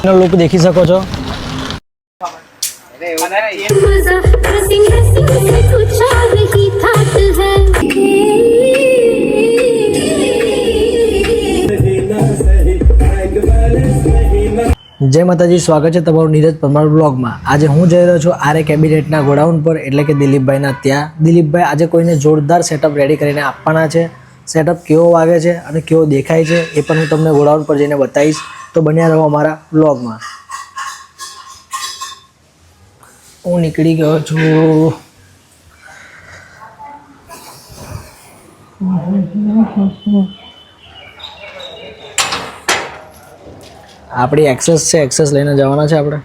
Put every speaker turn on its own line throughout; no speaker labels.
Look દેખી શકો છો। जय माताजी, स्वागत है तमारू नीरज परमार ब्लॉग में। आज हूँ जई रह्यो छुं आरे केबिनेटना गोडाउन पर, एटले के दिलीपभाईना त्यां। दिलीपभाई आज कोईने जोरदार सेटअप रेडी करीने आपवाना छे। सेटअप केवो वागे छे अने केवो देखाय छे ए पण हूँ तमने गोडाउन पर जईने बतावीश, तो बन्या रहो अमारा ब्लॉग में। हूँ निकળી गयो छुं। આપણી એક્સેસ છે, એક્સેસ લઈને જવાના છે આપણે।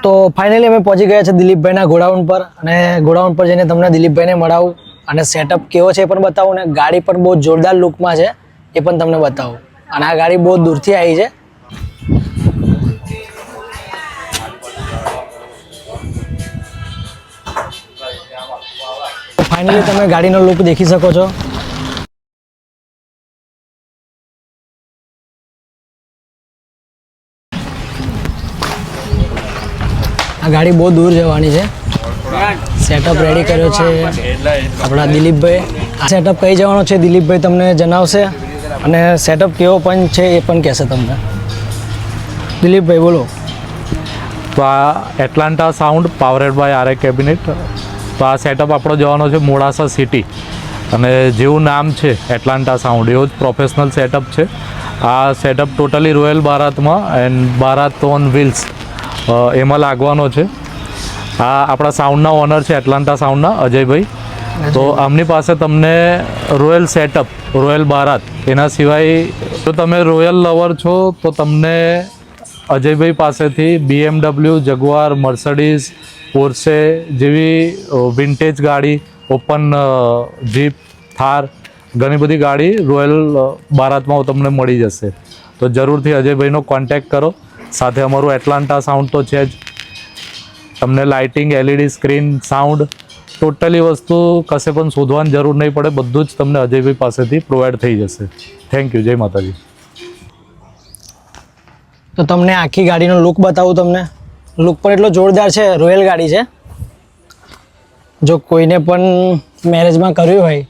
તો ફાઇનલી અમે પહોંચી ગયા છે દિલીપભાઈના ગોડાઉન પર, અને ગોડાઉન પર જઈને તમને દિલીપભાઈને મળાવું અને સેટઅપ કેવો છે એ પણ બતાવું, અને ગાડી પણ બહુ જોરદાર લુકમાં છે એ પણ તમને બતાવું। અને આ ગાડી બહુ દૂરથી આવી છે। ફાઇનલી તમે ગાડીનો લુક દેખી શકો છો. આ ગાડી બહુ દૂર જવાની છે. સેટઅપ રેડી કર્યો છે આપણા દિલીપભાઈ. આ સેટઅપ કઈ જવાનો છે દિલીપભાઈ તમને જણાવશે અને સેટઅપ કેવો પણ છે એ પણ કહેશે તમને. દિલીપભાઈ બોલો.
તો આ Atlanta sound powered by RA cabinet. તો આ સેટઅપ આપણો જવાનો છે મોડાસા સિટી અને જેવું નામ છે એટલાન્ટા સાઉન્ડ એવો જ પ્રોફેશનલ સેટઅપ છે. આ સેટઅપ ટોટલી રોયલ બારાતમાં એન્ડ બારાત ઓન વ્હીલ્સ એમાં લાગવાનો છે. આ આપણા સાઉન્ડના ઓનર છે એટલાન્ટા સાઉન્ડના અજયભાઈ. તો આમની પાસે તમને રોયલ સેટઅપ રોયલ બારાત એના સિવાય જો તમે રોયલ લવર છો તો તમને અજયભાઈ પાસેથી BMW, જગુઆર, મર્સિડીઝ, પોર્શે જેવી વિન્ટેજ ગાડી, ઓપન જીપ, થાર ઘણી બધી ગાડી રોયલ બારાતમાં તમને મળી જશે. તો જરૂરથી અજયભાઈનો કોન્ટેક્ટ કરો. સાથે અમારું એટલાન્ટા સાઉન્ડ તો છે જ. તમને lighting, LED screen, sound totally વસ્તુ કશે પણ શોધવાની જરૂર નહીં પડે. બધું જ તમને અજયભાઈ પાસેથી પ્રોવાઈડ થઈ જશે. Thank you. જય માતાજી.
તો તમને આખી ગાડીનો લુક બતાવું. તમને લુક પણ એટલો જોરદાર છે. રોયલ ગાડી છે. જો કોઈને પણ મેરેજમાં કર્યું હોય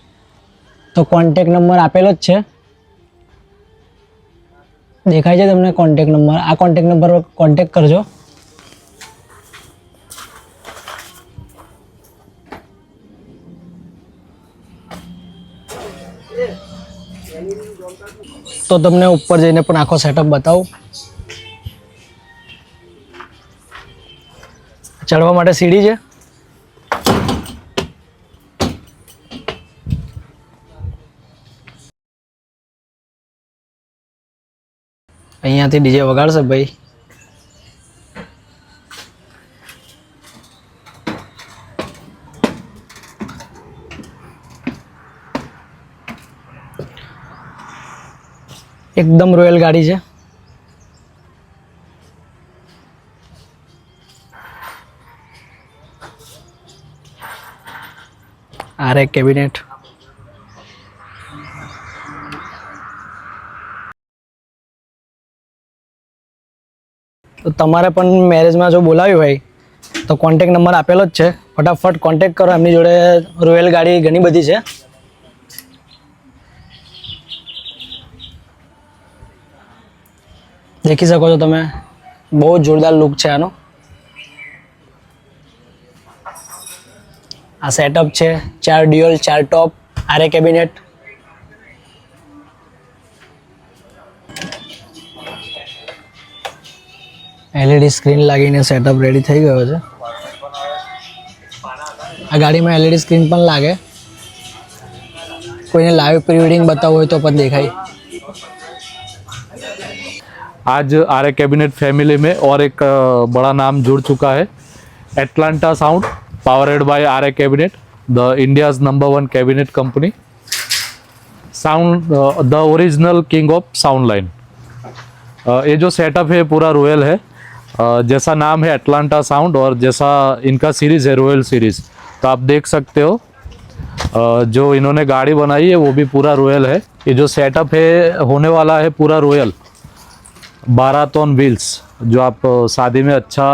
તો કોન્ટેક નંબર આપેલો જ છે. દેખાય છે તમને કોન્ટેક નંબર. આ કોન્ટેક નંબર પર કોન્ટેક કરજો. તો તમને ઉપર જઈને પણ આખો સેટઅપ બતાવું. ચડવા માટે સીડી છે. અહીંયાથી ડીજે વગાડશે ભાઈ. એકદમ રોયલ ગાડી છે. આરએ કેબિનેટ. તો તમારે પણ મેરેજમાં જો બોલાવ્યું હોય તો કોન્ટેક નંબર આપેલો જ છે. ફટાફટ કોન્ટેક કરો. એમની જોડે રોયલ ગાડી ઘણી બધી છે. દેખી શકો છો તમે. બહુ જોરદાર લુક છે આનો. આ સેટઅપ છે 4 dual 4 top RA cabinet. LED screen લાગીને સેટઅપ રેડી થઈ ગયો છે. આ ગાડીમાં LED સ્ક્રીન પણ લાગે. કોઈને લાઈવ પ્રી વેડિંગ બતાવવું હોય તો પણ દેખાય.
आज आरए कैबिनेट फैमिली में और एक बड़ा नाम जुड़ चुका है. Atlanta sound powered by RA cabinet, the India's number 1 cabinet company. Sound the original king of sound line. ये जो सेटअप है पूरा रॉयल है. जैसा नाम है एटलांटा साउंड और जैसा इनका सीरीज़ है रॉयल सीरीज़, तो आप देख सकते हो जो इन्होंने गाड़ी बनाई है वो भी पूरा रॉयल है. ये जो सेटअप है होने वाला है पूरा रॉयल बारात ऑन व्हील्स. जो आप शादी में अच्छा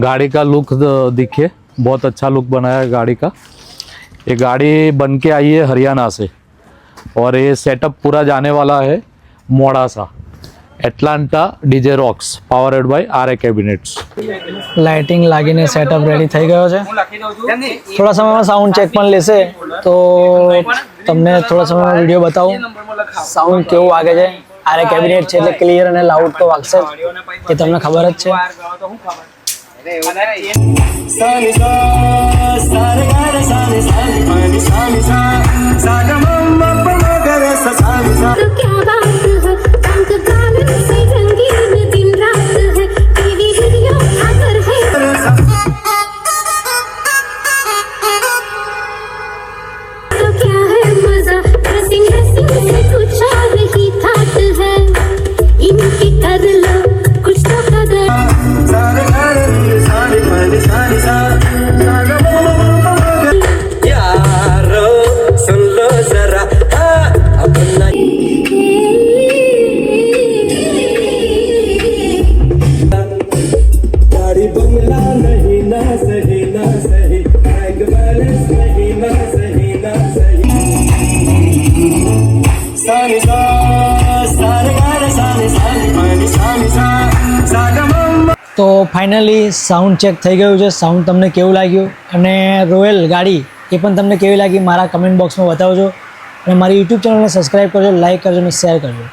गाड़ी का लुक दिखे, बहुत अच्छा लुक बनाया है गाड़ी का. ये गाड़ी बन के आई है हरियाणा से और ये सेटअप पूरा जाने वाला है Modasa. Atlanta DJ rocks powered by RA cabinets.
Lighting લાગીને સેટઅપ રેડી થઈ ગયો છે. થોડા સમયમાં સાઉન્ડ ચેક પણ લેશે તો તમને થોડા સમયમાં વિડીયો બતાવું સાઉન્ડ કેવું વાગે છે. આરએ કેબિનેટ છે એટલે ક્લિયર અને લાઉડ તો વાગશે એ તમને ખબર જ છે. તો ફાઇનલી સાઉન્ડ ચેક થઈ ગયું છે. સાઉન્ડ તમને કેવું લાગ્યું અને રોયલ ગાડી એ પણ તમને કેવી લાગી મારા કમેન્ટ બોક્સમાં બતાવજો અને મારી યુટ્યુબ ચેનલને સબસ્ક્રાઈબ કરજો, લાઇક કરજો અને શેર કરજો.